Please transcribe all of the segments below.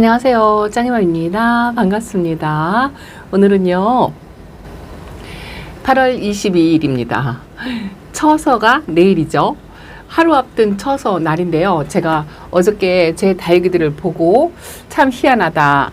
안녕하세요. 짱이맘입니다. 반갑습니다. 오늘은요 8월 22일입니다. 처서가 내일이죠. 하루 앞둔 처서 날인데요. 제가 어저께 제 다육이들을 보고 참 희한하다,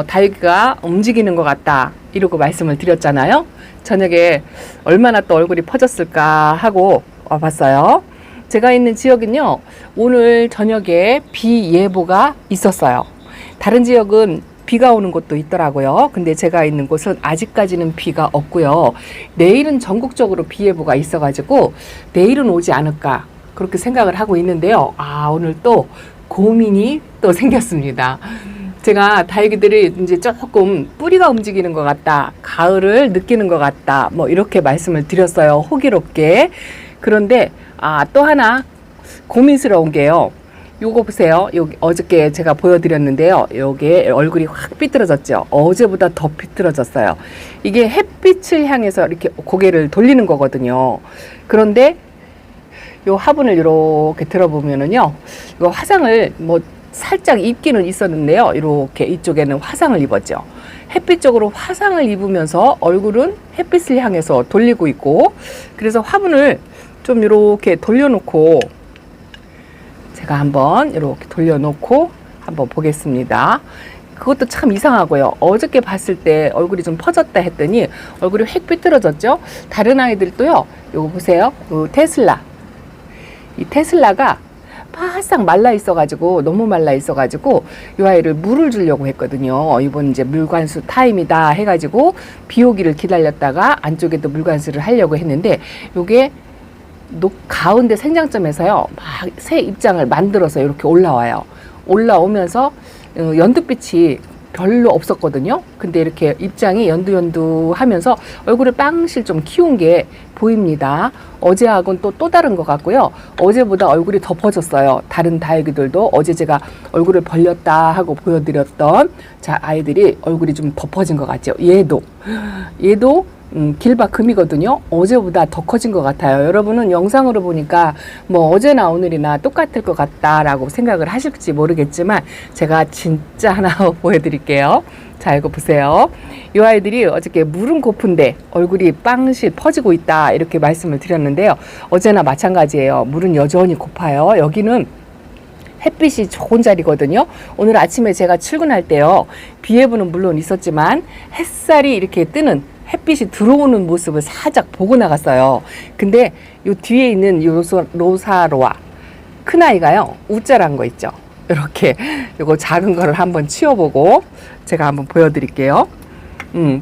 다육이가 움직이는 것 같다 이러고 말씀을 드렸잖아요. 저녁에 얼마나 또 얼굴이 퍼졌을까 하고 와봤어요. 제가 있는 지역은요, 오늘 저녁에 비 예보가 있었어요. 다른 지역은 비가 오는 곳도 있더라고요. 근데 제가 있는 곳은 아직까지는 비가 없고요. 내일은 전국적으로 비 예보가 있어가지고 내일은 오지 않을까 그렇게 생각을 하고 있는데요. 오늘 또 고민이 또 생겼습니다. 제가 다육이들이 이제 조금 뿌리가 움직이는 것 같다, 가을을 느끼는 것 같다, 이렇게 말씀을 드렸어요. 호기롭게. 그런데 또 하나 고민스러운 게요. 요거 보세요. 여기 어저께 제가 보여드렸는데요. 요게 얼굴이 확 삐뚤어졌죠. 어제보다 더 삐뚤어졌어요. 이게 햇빛을 향해서 이렇게 고개를 돌리는 거거든요. 그런데 요 화분을 이렇게 들어보면은요, 이거 화상을 살짝 입기는 있었는데요. 이렇게 이쪽에는 화상을 입었죠. 햇빛 쪽으로 화상을 입으면서 얼굴은 햇빛을 향해서 돌리고 있고, 그래서 화분을 좀 이렇게 돌려놓고, 제가 한번 이렇게 돌려놓고 한번 보겠습니다. 그것도 참 이상하고요. 어저께 봤을 때 얼굴이 좀 퍼졌다 했더니 얼굴이 획 삐뚤어졌죠. 다른 아이들도요. 이거 보세요. 테슬라. 이 테슬라가 바싹 말라 있어가지고, 너무 말라 있어가지고 이 아이를 물을 주려고 했거든요. 이번 이제 물관수 타임이다 해가지고 비 오기를 기다렸다가 안쪽에도 물관수를 하려고 했는데, 요게 가운데 생장점에서요 막 새 입장을 만들어서 이렇게 올라와요. 올라오면서 연두빛이 별로 없었거든요. 근데 이렇게 입장이 연두연두하면서 얼굴을 빵실 좀 키운 게 보입니다. 어제하고는 또 다른 것 같고요. 어제보다 얼굴이 덮어졌어요. 다른 다육이들도 어제 제가 얼굴을 벌렸다 하고 보여드렸던 아이들이 얼굴이 좀 덮어진 것 같죠. 얘도 길바금이거든요. 어제보다 더 커진 것 같아요. 여러분은 영상으로 보니까 어제나 오늘이나 똑같을 것 같다라고 생각을 하실지 모르겠지만, 제가 진짜 하나 보여드릴게요. 자, 이거 보세요. 이 아이들이 어저께 물은 고픈데 얼굴이 빵실 퍼지고 있다 이렇게 말씀을 드렸는데요. 어제나 마찬가지예요. 물은 여전히 고파요. 여기는 햇빛이 좋은 자리거든요. 오늘 아침에 제가 출근할 때요, 비 예보는 물론 있었지만 햇살이 이렇게 뜨는, 햇빛이 들어오는 모습을 살짝 보고 나갔어요. 근데 요 뒤에 있는 로사로아 큰 아이가요, 우짜란 거 있죠. 이렇게 요거 작은 거를 한번 치워보고 제가 한번 보여드릴게요.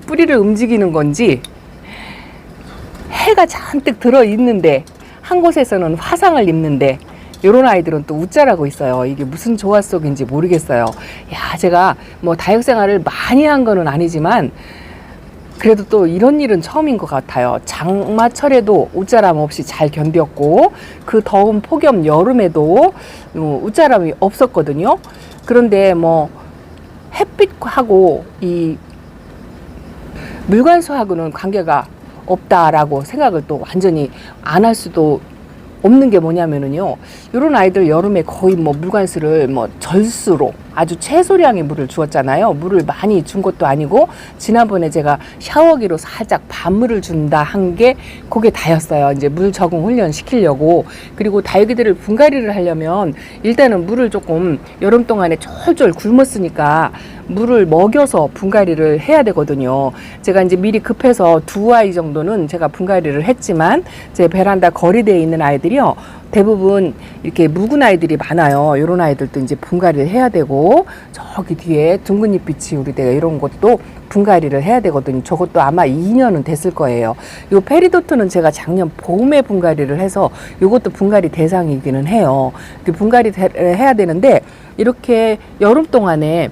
뿌리를 움직이는 건지 해가 잔뜩 들어있는데 한 곳에서는 화상을 입는데, 요런 아이들은 또 우짜라고 있어요. 이게 무슨 조화 속인지 모르겠어요. 제가 다육생활을 많이 한 거는 아니지만 그래도 또 이런 일은 처음인 것 같아요. 장마철에도 웃자람 없이 잘 견뎠고, 그 더운 폭염 여름에도 웃자람이 없었거든요. 그런데 햇빛하고 이 물관수하고는 관계가 없다라고 생각을 또 완전히 안 할 수도 없는 게 뭐냐면은요, 이런 아이들 여름에 거의 물관수를 절수로 아주 최소량의 물을 주었잖아요. 물을 많이 준 것도 아니고, 지난번에 제가 샤워기로 살짝 반물을 준다 한 게 그게 다였어요. 이제 물 적응 훈련 시키려고. 그리고 다육이들을 분갈이를 하려면 일단은 물을 조금 여름 동안에 쫄쫄 굶었으니까 물을 먹여서 분갈이를 해야 되거든요. 제가 이제 미리 급해서 2아이 정도는 제가 분갈이를 했지만, 제 베란다 거리대에 있는 아이들이요, 대부분 이렇게 묵은 아이들이 많아요. 이런 아이들도 이제 분갈이를 해야 되고, 저기 뒤에 둥근 잎빛이 우리 대가 이런 것도 분갈이를 해야 되거든요. 저것도 아마 2년은 됐을 거예요. 요 페리도트는 제가 작년 봄에 분갈이를 해서 요것도 분갈이 대상이기는 해요. 분갈이 해야 되는데, 이렇게 여름 동안에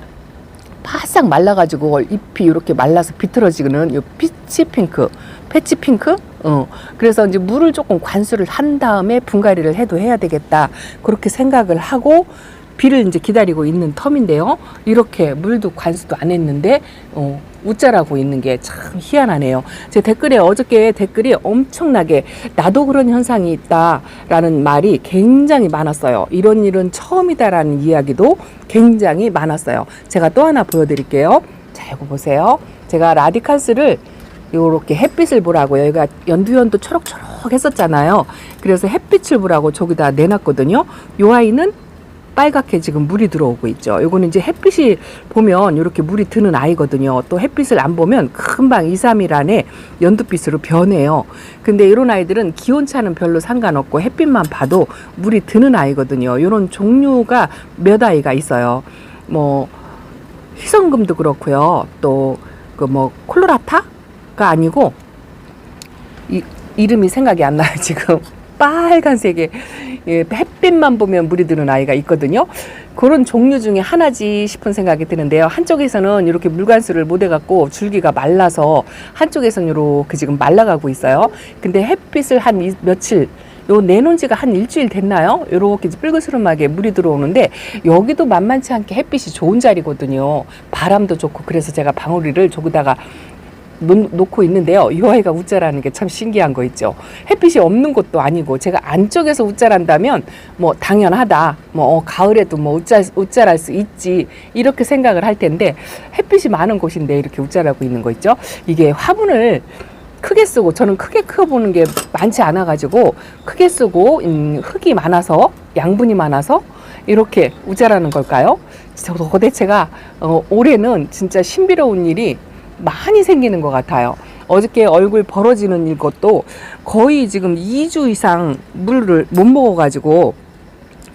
바싹 말라가지고 잎이 이렇게 말라서 비틀어지는 요 패치 핑크? 그래서 이제 물을 조금 관수를 한 다음에 분갈이를 해도 해야 되겠다, 그렇게 생각을 하고 비를 이제 기다리고 있는 텀인데요. 이렇게 물도 관수도 안 했는데 웃자라고 있는 게 참 희한하네요. 제 댓글에 어저께 댓글이 엄청나게 나도 그런 현상이 있다라는 말이 굉장히 많았어요. 이런 일은 처음이다라는 이야기도 굉장히 많았어요. 제가 또 하나 보여드릴게요. 자, 이거 보세요. 제가 라디칸스를 요렇게 햇빛을 보라고 여기가 연두연두 초록초록 했었잖아요. 그래서 햇빛을 보라고 저기다 내놨거든요. 요 아이는 빨갛게 지금 물이 들어오고 있죠. 요거는 이제 햇빛이 보면 이렇게 물이 드는 아이거든요. 또 햇빛을 안 보면 금방 2, 3일 안에 연두빛으로 변해요. 근데 이런 아이들은 기온차는 별로 상관없고 햇빛만 봐도 물이 드는 아이거든요. 요런 종류가 몇 아이가 있어요. 뭐 희성금도 그렇고요. 또 그 뭐 콜로라타가 아니고 이름이 생각이 안 나요 지금. 빨간색의 햇빛만 보면 물이 드는 아이가 있거든요. 그런 종류 중에 하나지 싶은 생각이 드는데요. 한쪽에서는 이렇게 물관수를 못 해갖고 줄기가 말라서 한쪽에서는 이렇게 지금 말라가고 있어요. 근데 햇빛을 한 며칠 요 내놓은 지가 한 일주일 됐나요? 요렇게 뿔그스름하게 물이 들어오는데 여기도 만만치 않게 햇빛이 좋은 자리거든요. 바람도 좋고 그래서 제가 방울이를 저기다가 놓고 있는데요. 이 아이가 웃자라는 게 참 신기한 거 있죠. 햇빛이 없는 것도 아니고 제가 안쪽에서 웃자란다면 뭐 당연하다. 뭐 가을에도 뭐 웃자랄 수 있지. 이렇게 생각을 할 텐데 햇빛이 많은 곳인데 이렇게 웃자라고 있는 거 있죠. 이게 화분을 크게 쓰고 저는 크게 키워보는 게 많지 않아 가지고 크게 쓰고 흙이 많아서 양분이 많아서 이렇게 웃자라는 걸까요? 도대체가 올해는 진짜 신비로운 일이 많이 생기는 것 같아요. 어저께 얼굴 벌어지는 것도 거의 지금 2주 이상 물을 못 먹어가지고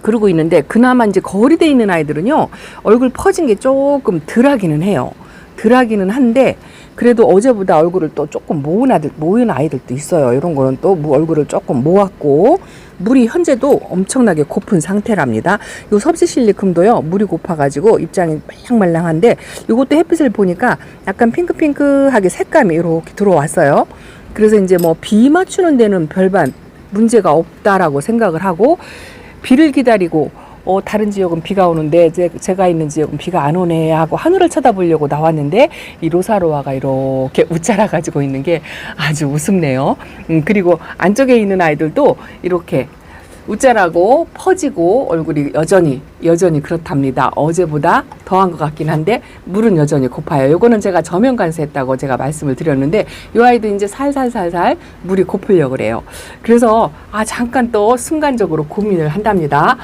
그러고 있는데 그나마 이제 거울이 돼 있는 아이들은요 얼굴 퍼진 게 조금 덜하기는 해요. 덜하기는 한데 그래도 어제보다 얼굴을 또 조금 모은 아이들도 있어요. 이런 거는 또 얼굴을 조금 모았고 물이 현재도 엄청나게 고픈 상태랍니다. 요 섭지실리쿰도요 물이 고파가지고 입장이 말랑말랑한데 이것도 햇빛을 보니까 약간 핑크핑크하게 색감이 이렇게 들어왔어요. 그래서 이제 뭐 비 맞추는 데는 별반 문제가 없다라고 생각을 하고 비를 기다리고 다른 지역은 비가 오는데 제가 있는 지역은 비가 안 오네 하고 하늘을 쳐다보려고 나왔는데 이 로사로아가 이렇게 웃자라 가지고 있는 게 아주 우습네요. 그리고 안쪽에 있는 아이들도 이렇게 웃자라고 퍼지고 얼굴이 여전히 그렇답니다. 어제보다 더한 것 같긴 한데 물은 여전히 고파요. 요거는 제가 저면 관수했다고 제가 말씀을 드렸는데 요 아이도 이제 살살살살 물이 고프려고 그래요. 그래서 잠깐 또 순간적으로 고민을 한답니다.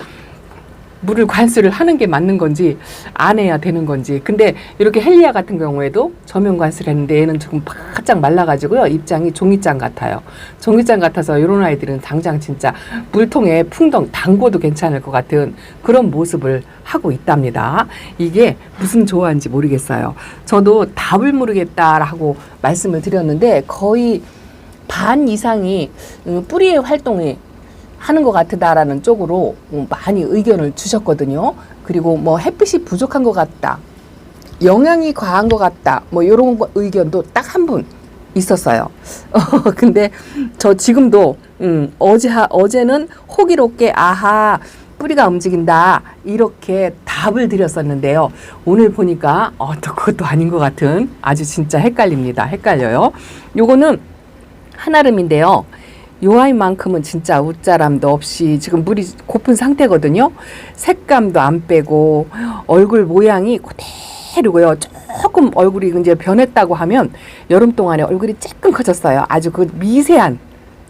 물을 관수를 하는 게 맞는 건지 안 해야 되는 건지. 근데 이렇게 헬리아 같은 경우에도 저면 관수를 했는데 얘는 조금 바짝 말라가지고요 입장이 종이장 같아요. 종이장 같아서 이런 아이들은 당장 진짜 물통에 풍덩 담궈도 괜찮을 것 같은 그런 모습을 하고 있답니다. 이게 무슨 조화인지 모르겠어요. 저도 답을 모르겠다라고 말씀을 드렸는데 거의 반 이상이 뿌리의 활동이 하는 것 같다라는 쪽으로 많이 의견을 주셨거든요. 그리고 뭐 햇빛이 부족한 것 같다, 영양이 과한 것 같다, 뭐 이런 의견도 딱 한 분 있었어요. 근데 저 지금도 어제는 호기롭게 아하 뿌리가 움직인다 이렇게 답을 드렸었는데요. 오늘 보니까 또 그것도 아닌 것 같은 아주 진짜 헷갈립니다. 헷갈려요. 요거는 한아름인데요. 요 아이만큼은 진짜 웃자람도 없이 지금 물이 고픈 상태거든요. 색감도 안 빼고 얼굴 모양이 그대로고요. 조금 얼굴이 이제 변했다고 하면 여름 동안에 얼굴이 조금 커졌어요. 아주 그 미세한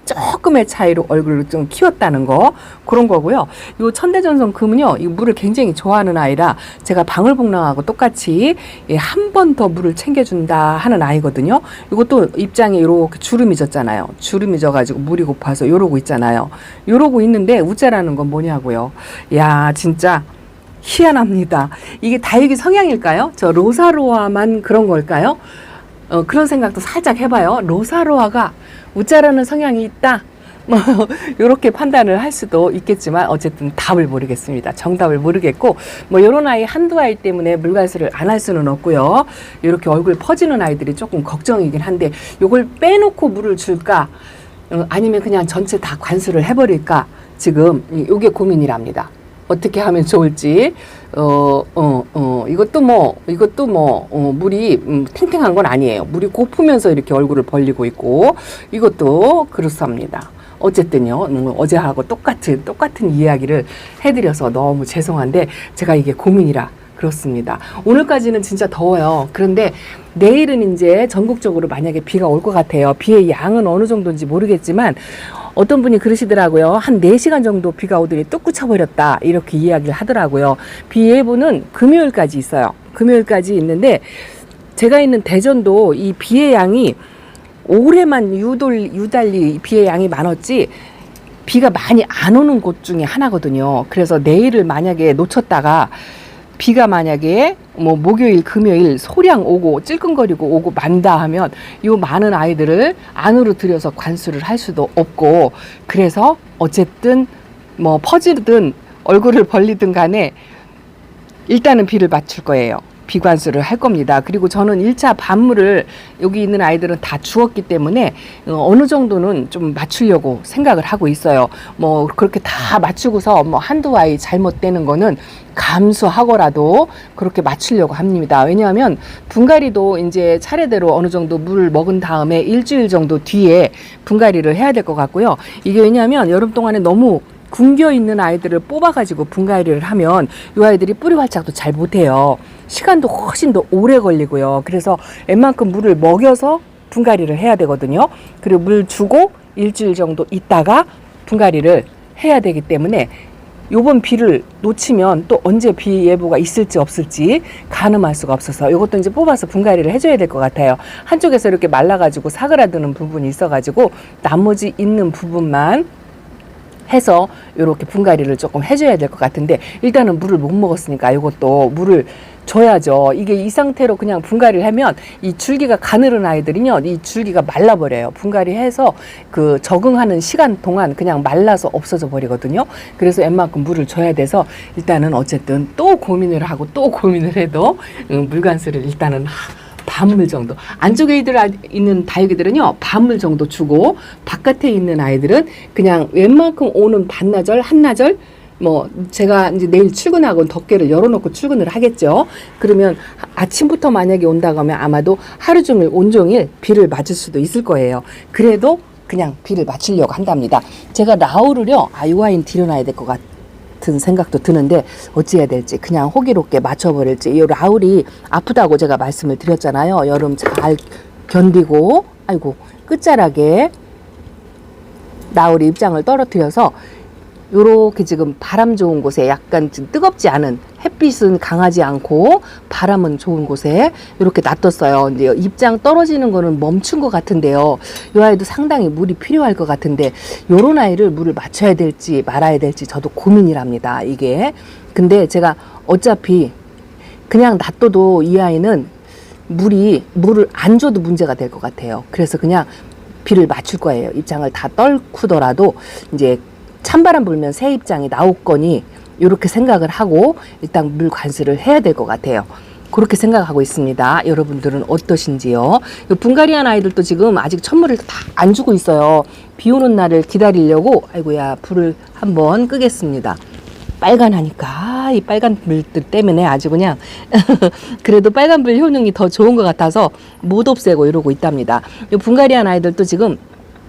조금의 차이로 얼굴을 좀 키웠다는 거, 그런 거고요. 요 천대전선 금은요, 이 물을 굉장히 좋아하는 아이라 제가 방울복랑하고 똑같이 한 번 더 물을 챙겨준다 하는 아이거든요. 이것도 입장에 이렇게 주름이 졌잖아요. 주름이 져가지고 물이 고파서 요러고 있잖아요. 요러고 있는데 웃자라는 건 뭐냐고요. 야, 진짜 희한합니다. 이게 다육이 성향일까요? 저 로사로아만 그런 걸까요? 그런 생각도 살짝 해봐요. 로사로아가 웃자라는 성향이 있다, 뭐 이렇게 판단을 할 수도 있겠지만 어쨌든 답을 모르겠습니다. 정답을 모르겠고 뭐 이런 아이 한두 아이 때문에 물관수를 안 할 수는 없고요. 이렇게 얼굴 퍼지는 아이들이 조금 걱정이긴 한데 이걸 빼놓고 물을 줄까, 아니면 그냥 전체 다 관수를 해버릴까, 지금 이게 고민이랍니다. 어떻게 하면 좋을지. 이것도 물이 탱탱한 건 아니에요. 물이 고프면서 이렇게 얼굴을 벌리고 있고, 이것도 그렇습니다. 어쨌든요, 어제하고 똑같은 이야기를 해드려서 너무 죄송한데, 제가 이게 고민이라 그렇습니다. 오늘까지는 진짜 더워요. 그런데 내일은 이제 전국적으로 만약에 비가 올 것 같아요. 비의 양은 어느 정도인지 모르겠지만, 어떤 분이 그러시더라고요. 한 4시간 정도 비가 오더니 뚝 그쳐버렸다. 이렇게 이야기를 하더라고요. 비 예보는 금요일까지 있어요. 금요일까지 있는데, 제가 있는 대전도 이 비의 양이 올해만 유달리 비의 양이 많았지, 비가 많이 안 오는 곳 중에 하나거든요. 그래서 내일을 만약에 놓쳤다가 비가 만약에 뭐 목요일, 금요일 소량 오고 찔끔거리고 오고 만다 하면 요 많은 아이들을 안으로 들여서 관수를 할 수도 없고, 그래서 어쨌든 뭐 퍼지든 얼굴을 벌리든 간에 일단은 비를 맞출 거예요. 비관수를 할 겁니다. 그리고 저는 1차 반물을 여기 있는 아이들은 다 주었기 때문에 어느 정도는 좀 맞추려고 생각을 하고 있어요. 뭐 그렇게 다 맞추고서 뭐 한두 아이 잘못되는 거는 감수하고라도 그렇게 맞추려고 합니다. 왜냐하면 분갈이도 이제 차례대로 어느 정도 물을 먹은 다음에 일주일 정도 뒤에 분갈이를 해야 될 것 같고요. 이게 왜냐하면 여름 동안에 너무 굶겨 있는 아이들을 뽑아가지고 분갈이를 하면 이 아이들이 뿌리 활착도 잘 못해요. 시간도 훨씬 더 오래 걸리고요. 그래서 웬만큼 물을 먹여서 분갈이를 해야 되거든요. 그리고 물 주고 일주일 정도 있다가 분갈이를 해야 되기 때문에 요번 비를 놓치면 또 언제 비 예보가 있을지 없을지 가늠할 수가 없어서 이것도 이제 뽑아서 분갈이를 해줘야 될 것 같아요. 한쪽에서 이렇게 말라가지고 사그라드는 부분이 있어가지고 나머지 있는 부분만 해서 이렇게 분갈이를 조금 해줘야 될 것 같은데, 일단은 물을 못 먹었으니까 이것도 물을 줘야죠. 이게 이 상태로 그냥 분갈이를 하면 이 줄기가 가늘은 아이들은요, 이 줄기가 말라버려요. 분갈이해서 그 적응하는 시간 동안 그냥 말라서 없어져 버리거든요. 그래서 웬만큼 물을 줘야 돼서 일단은 어쨌든 또 고민을 하고 또 고민을 해도 물관수를 일단은 반물 정도, 안쪽에 있는 다육이들은요 반물 정도 주고, 바깥에 있는 아이들은 그냥 웬만큼 오는 반나절 한나절, 뭐 제가 이제 내일 출근하고 덮개를 열어놓고 출근을 하겠죠. 그러면 아침부터 만약에 온다고 하면 아마도 하루 종일 온종일 비를 맞을 수도 있을 거예요. 그래도 그냥 비를 맞추려고 한답니다. 제가 라울을요, 이 아이는 들여놔야 될 것 같은 생각도 드는데 어찌해야 될지, 그냥 호기롭게 맞춰버릴지. 이 라울이 아프다고 제가 말씀을 드렸잖아요. 여름 잘 견디고, 아이고 끝자락에 라울이 입장을 떨어뜨려서 요렇게 지금 바람 좋은 곳에, 약간 좀 뜨겁지 않은, 햇빛은 강하지 않고 바람은 좋은 곳에 이렇게 놔뒀어요. 이제 입장 떨어지는 거는 멈춘 것 같은데요. 이 아이도 상당히 물이 필요할 것 같은데, 요런 아이를 물을 맞춰야 될지 말아야 될지 저도 고민이랍니다, 이게. 근데 제가 어차피 그냥 놔둬도 이 아이는 물을 안 줘도 문제가 될 것 같아요. 그래서 그냥 비를 맞출 거예요. 입장을 다 떨구더라도 이제 찬바람 불면 새 입장이 나오거니 이렇게 생각을 하고 일단 물 관수를 해야 될 것 같아요. 그렇게 생각하고 있습니다. 여러분들은 어떠신지요? 분갈이한 아이들도 지금 아직 천물을 다 안 주고 있어요. 비 오는 날을 기다리려고, 아이고야, 불을 한번 끄겠습니다. 빨간하니까 이 빨간 불들 때문에 아주 그냥 그래도 빨간불 효능이 더 좋은 것 같아서 못 없애고 이러고 있답니다. 이 분갈이한 아이들도 지금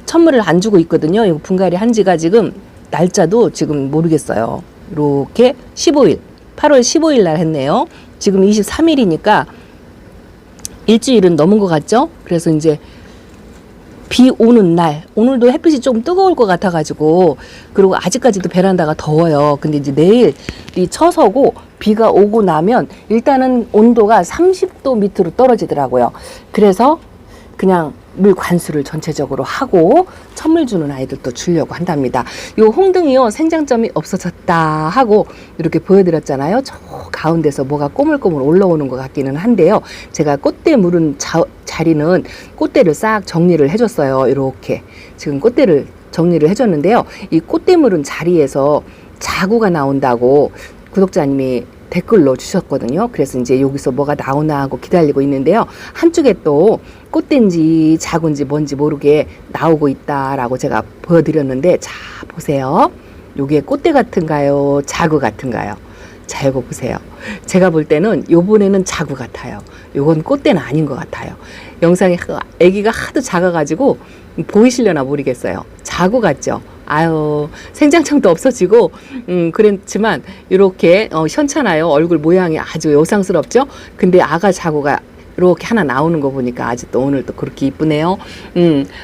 천물을 안 주고 있거든요. 이 분갈이 한 지가 지금 날짜도 지금 모르겠어요. 이렇게 15일, 8월 15일 날 했네요. 지금 23일이니까 일주일은 넘은 것 같죠? 그래서 이제 비 오는 날, 오늘도 햇빛이 좀 뜨거울 것 같아가지고, 그리고 아직까지도 베란다가 더워요. 근데 이제 내일이 처서고 비가 오고 나면 일단은 온도가 30도 밑으로 떨어지더라고요. 그래서 그냥 물 관수를 전체적으로 하고 천물 주는 아이들도 주려고 한답니다. 요 홍등이요, 생장점이 없어졌다 하고 이렇게 보여드렸잖아요. 저 가운데서 뭐가 꼬물꼬물 올라오는 것 같기는 한데요. 제가 꽃대 물은 자리는 꽃대를 싹 정리를 해줬어요. 이렇게 지금 꽃대를 정리를 해줬는데요. 이 꽃대 물은 자리에서 자구가 나온다고 구독자님이 댓글로 주셨거든요. 그래서 이제 여기서 뭐가 나오나 하고 기다리고 있는데요. 한쪽에 또 꽃대인지 자구인지 뭔지 모르게 나오고 있다라고 제가 보여드렸는데, 자 보세요. 요게 꽃대 같은가요? 자구 같은가요? 자, 이거 보세요. 제가 볼 때는 요번에는 자구 같아요. 요건 꽃대는 아닌 것 같아요. 영상에 아기가 하도 작아가지고 보이시려나 모르겠어요. 자구 같죠? 아유, 생장청도 없어지고, 그랬지만, 이렇게, 현찮아요. 얼굴 모양이 아주 요상스럽죠? 근데 아가 자구가 이렇게 하나 나오는 거 보니까 아주 또 오늘 또 그렇게 이쁘네요.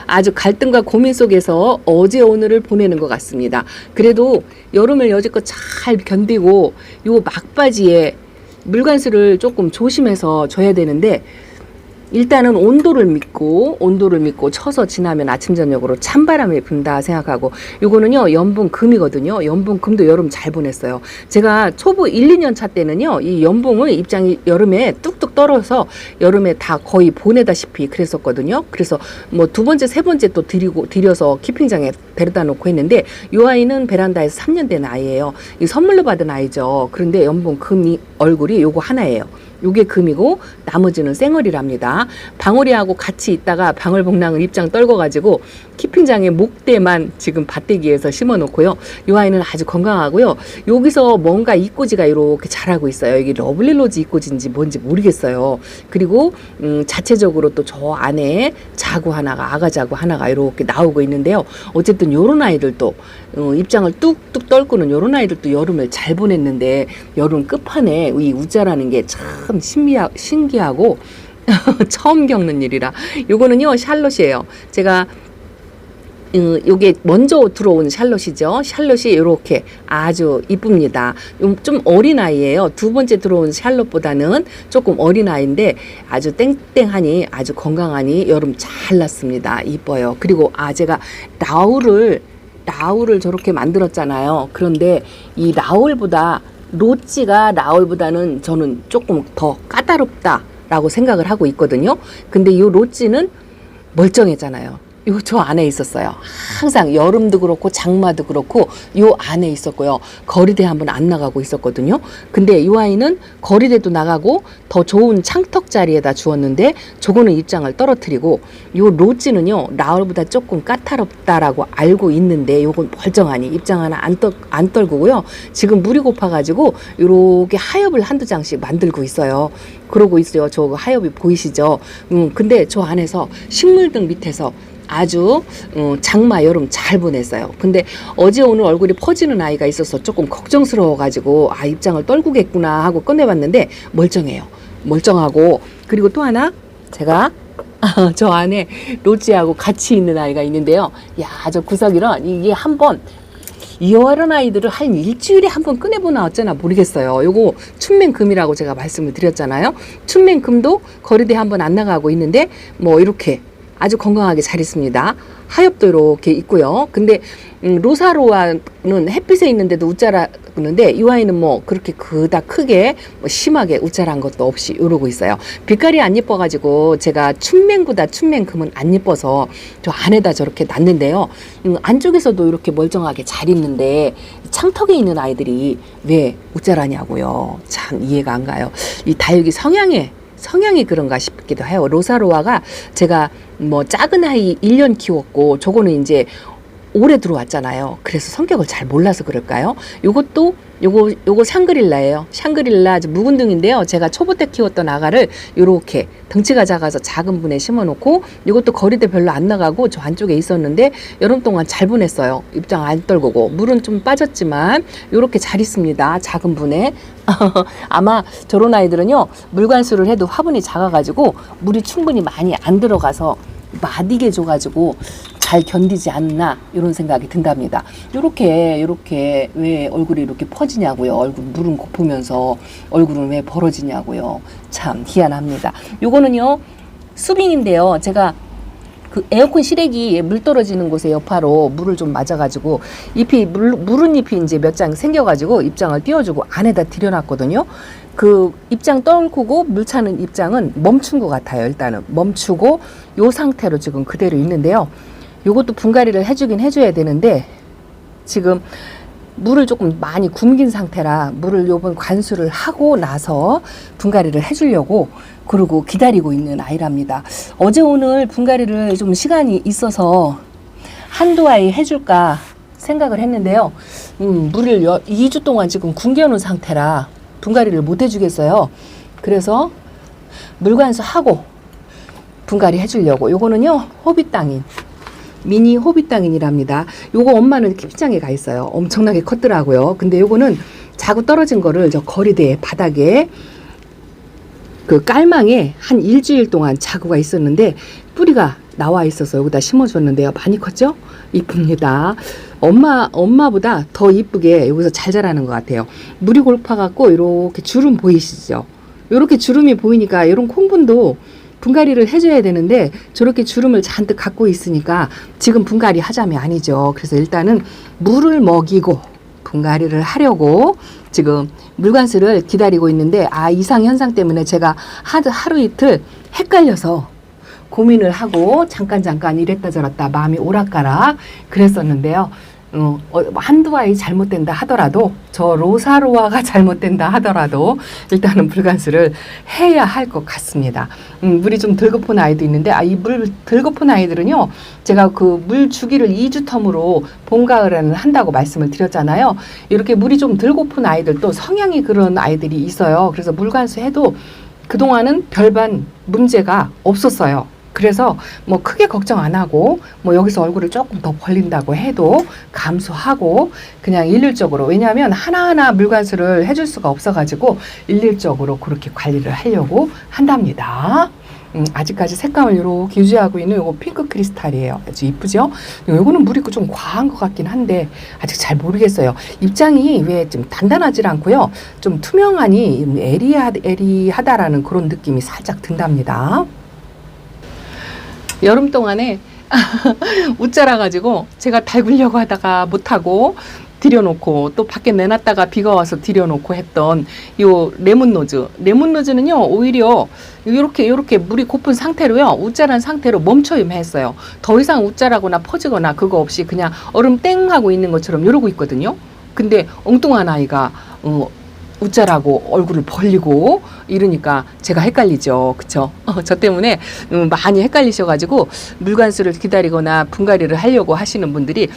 아주 갈등과 고민 속에서 어제 오늘을 보내는 것 같습니다. 그래도 여름을 여지껏 잘 견디고, 요 막바지에 물관수를 조금 조심해서 줘야 되는데, 일단은 온도를 믿고 쳐서 지나면 아침 저녁으로 찬바람이 분다 생각하고, 요거는요 연분금이거든요. 연분금도 여름 잘 보냈어요. 제가 초보 1, 2년 차 때는요 이 연분의 입장이 여름에 뚝뚝 떨어서 여름에 다 거의 보내다시피 그랬었거든요. 그래서 뭐 두 번째 세 번째 또 들여서 키핑장에 데려다 놓고 했는데, 요 아이는 베란다에서 3년 된 아이예요. 이 선물로 받은 아이죠. 그런데 연분금이 얼굴이 요거 하나예요. 요게 금이고 나머지는 쌩얼이랍니다. 방울이하고 같이 있다가 방울복랑을 입장 떨궈가지고 키핑장에 목대만 지금 밭대기에서 심어놓고요. 요 아이는 아주 건강하고요. 여기서 뭔가 이꼬지가 이렇게 자라고 있어요. 이게 러블리로즈 이꼬지인지 뭔지 모르겠어요. 그리고 자체적으로 또 저 안에 자구 하나가, 아가 자구 하나가 이렇게 나오고 있는데요. 어쨌든 요런 아이들도 입장을 뚝뚝 떨구는 요런 아이들도 여름을 잘 보냈는데, 여름 끝판에 이 우자라는 게 참 신기하고 처음 겪는 일이라. 요거는요 샬롯이에요. 제가 요게 먼저 들어온 샬롯이죠. 샬롯이 이렇게 아주 이쁩니다. 좀 어린 아이예요. 두 번째 들어온 샬롯보다는 조금 어린 아이인데 아주 땡땡하니 아주 건강하니 여름 잘 났습니다. 이뻐요. 그리고 제가 라울을 저렇게 만들었잖아요. 그런데 이 라울보다 로찌가 라울보다는 저는 조금 더 까다롭다라고 생각을 하고 있거든요. 근데 이 로찌는 멀쩡했잖아요. 요 저 안에 있었어요. 항상 여름도 그렇고 장마도 그렇고 요 안에 있었고요. 거리대 한번 안 나가고 있었거든요. 근데 이 아이는 거리대도 나가고 더 좋은 창턱 자리에다 주었는데 저거는 입장을 떨어뜨리고, 요 로찌는요 라울보다 조금 까다롭다라고 알고 있는데 요건 멀쩡하니 입장 하나 안 떨구고요. 지금 물이 고파가지고 요렇게 하엽을 한두 장씩 만들고 있어요. 그러고 있어요. 저 하엽이 보이시죠? 근데 저 안에서 식물등 밑에서 아주 장마 여름 잘 보냈어요. 근데 어제 오늘 얼굴이 퍼지는 아이가 있어서 조금 걱정스러워가지고 입장을 떨구겠구나 하고 꺼내봤는데 멀쩡해요. 멀쩡하고, 그리고 또 하나 제가 저 안에 로찌하고 같이 있는 아이가 있는데요. 야, 저 구석이란 이게 한번 이런 아이들을 한 일주일에 한번 꺼내보나 어쩌나 모르겠어요. 요거 춘맹금이라고 제가 말씀을 드렸잖아요. 춘맹금도 거리대 한번 안 나가고 있는데 뭐 이렇게 아주 건강하게 잘 있습니다. 하엽도 이렇게 있고요. 근데 로사로아는 햇빛에 있는데도 우짜라는데 이 아이는 뭐 그렇게 그닥 크게 뭐 심하게 우짜란 것도 없이 이러고 있어요. 빛깔이 안 예뻐가지고 제가 춘맹보다 춘맹금은 안 예뻐서 저 안에다 저렇게 놨는데요. 안쪽에서도 이렇게 멀쩡하게 잘 있는데 창턱에 있는 아이들이 왜 우짜라냐고요. 참 이해가 안 가요. 이 다육이 성향이 그런가 싶기도 해요. 로사로아가 제가 뭐 작은 아이 1년 키웠고 저거는 이제 오래 들어왔잖아요. 그래서 성격을 잘 몰라서 그럴까요? 요거 샹그릴라예요. 샹그릴라 아주 묵은 등인데요. 제가 초보 때 키웠던 아가를 요렇게 덩치가 작아서 작은 분에 심어놓고, 이것도 거리대 별로 안 나가고 저 안쪽에 있었는데 여름 동안 잘 보냈어요. 입장 안 떨구고 물은 좀 빠졌지만 요렇게 잘 있습니다. 작은 분에 아마 저런 아이들은요 물관수를 해도 화분이 작아가지고 물이 충분히 많이 안 들어가서 마디게 줘가지고 잘 견디지 않나 이런 생각이 든답니다. 요렇게 왜 얼굴이 이렇게 퍼지냐고요. 얼굴 물은 고프면서 얼굴은 왜 벌어지냐고요. 참 희한합니다. 요거는요 수빙인데요. 제가 그 에어컨 실외기 물 떨어지는 곳에 여파로 물을 좀 맞아가지고 잎이 물은 잎이 이제 몇 장 생겨가지고 입장을 띄워주고 안에다 들여놨거든요. 그 입장 떨구고 물 차는 입장은 멈춘 것 같아요. 일단은 멈추고 요 상태로 지금 그대로 있는데요. 요것도 분갈이를 해주긴 해줘야 되는데 지금 물을 조금 많이 굶긴 상태라 물을 요번 관수를 하고 나서 분갈이를 해주려고 그러고 기다리고 있는 아이랍니다. 어제 오늘 분갈이를 좀 시간이 있어서 한두 아이 해줄까 생각을 했는데요. 물을 2주 동안 지금 굶겨놓은 상태라 분갈이를 못 해주겠어요. 그래서 물관수하고 분갈이 해주려고. 요거는요, 호빗땅인, 미니 호빗땅인이랍니다. 요거 엄마는 캠핑장에 가 있어요. 엄청나게 컸더라고요. 근데 요거는 자구 떨어진 거를 저 거리대에 바닥에 그 깔망에 한 일주일 동안 자구가 있었는데 뿌리가 나와 있어서 여기다 심어줬는데요. 많이 컸죠? 이쁩니다. 엄마보다 더 이쁘게 여기서 잘 자라는 것 같아요. 물이 골파갖고 이렇게 주름 보이시죠? 이렇게 주름이 보이니까 이런 콩분도 분갈이를 해줘야 되는데 저렇게 주름을 잔뜩 갖고 있으니까 지금 분갈이 하자면 아니죠. 그래서 일단은 물을 먹이고 분갈이를 하려고 지금 물관수를 기다리고 있는데, 이상 현상 때문에 제가 하루 이틀 헷갈려서 고민을 하고 잠깐 이랬다 저랬다 마음이 오락가락 그랬었는데요. 한두 아이 잘못된다 하더라도, 저 로사로아가 잘못된다 하더라도 일단은 물관수를 해야 할 것 같습니다. 물이 좀 덜 고픈 아이도 있는데, 이 물 덜 고픈 아이들은요, 제가 그 물 주기를 2주 텀으로 봄, 가을에는 한다고 말씀을 드렸잖아요. 이렇게 물이 좀 덜 고픈 아이들도 성향이 그런 아이들이 있어요. 그래서 물관수 해도 그동안은 별반 문제가 없었어요. 그래서 뭐 크게 걱정 안 하고, 뭐 여기서 얼굴을 조금 더 벌린다고 해도 감수하고 그냥 일률적으로, 왜냐하면 하나하나 물관수를 해줄 수가 없어가지고 일률적으로 그렇게 관리를 하려고 한답니다. 아직까지 색감을 이렇게 유지하고 있는 요거 핑크 크리스탈이에요. 아주 이쁘죠? 요거는 물이 좀 과한 것 같긴 한데 아직 잘 모르겠어요. 입장이 왜 좀 단단하지 않고요, 좀 투명하니 에리하다라는 그런 느낌이 살짝 든답니다. 여름 동안에 웃자라 가지고 제가 달구려고 하다가 못하고 들여놓고, 또 밖에 내놨다가 비가 와서 들여놓고 했던 요 레몬노즈는요, 오히려 요렇게 물이 고픈 상태로요, 웃자란 상태로 멈춰임 했어요. 더 이상 웃자라거나 퍼지거나 그거 없이 그냥 얼음 땡 하고 있는 것처럼 이러고 있거든요. 근데 엉뚱한 아이가 웃자라고 얼굴을 벌리고 이러니까 제가 헷갈리죠. 그쵸? 저 때문에 많이 헷갈리셔가지고 물관수를 기다리거나 분갈이를 하려고 하시는 분들이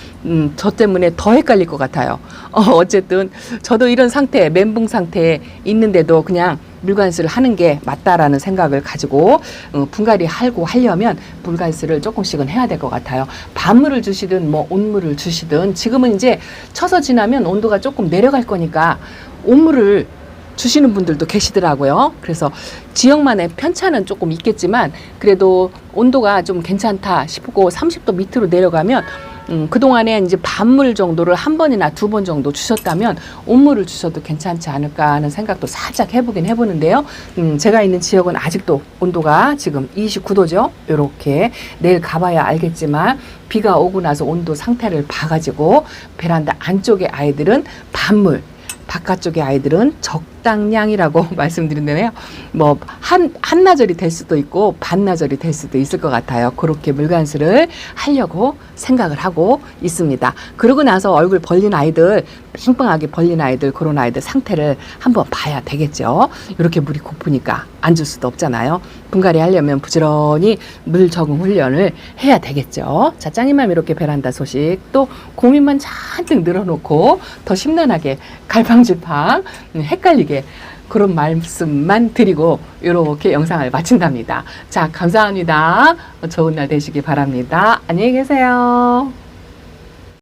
저 때문에 더 헷갈릴 것 같아요. 어쨌든 저도 이런 상태, 멘붕 상태에 있는데도 그냥 물관수를 하는 게 맞다라는 생각을 가지고 분갈이 하려면 물관수를 조금씩은 해야 될 것 같아요. 밤물을 주시든 뭐 온물을 주시든, 지금은 이제 쳐서 지나면 온도가 조금 내려갈 거니까 온물을 주시는 분들도 계시더라고요. 그래서 지역만의 편차는 조금 있겠지만 그래도 온도가 좀 괜찮다 싶고 30도 밑으로 내려가면 그동안에 이제 밤물 정도를 한 번이나 두 번 정도 주셨다면 온물을 주셔도 괜찮지 않을까 하는 생각도 살짝 해보는데요. 제가 있는 지역은 아직도 온도가 지금 29도죠. 이렇게 내일 가봐야 알겠지만 비가 오고 나서 온도 상태를 봐가지고 베란다 안쪽의 아이들은 밤물, 바깥쪽의 아이들은 적당량이라고 말씀드린다네요. 뭐 한나절이 될 수도 있고 반나절이 될 수도 있을 것 같아요. 그렇게 물관수를 하려고 생각을 하고 있습니다. 그러고 나서 얼굴 벌린 아이들, 팽팽하게 벌린 아이들, 그런 아이들 상태를 한번 봐야 되겠죠. 이렇게 물이 고프니까 안 줄 수도 없잖아요. 분갈이 하려면 부지런히 물 적응 훈련을 해야 되겠죠. 자, 짱이맘 이렇게 베란다 소식, 또 고민만 잔뜩 늘어놓고 더 심란하게 갈팡질팡 헷갈리게 그런 말씀만 드리고 이렇게 영상을 마친답니다. 자, 감사합니다. 좋은 날 되시기 바랍니다. 안녕히 계세요.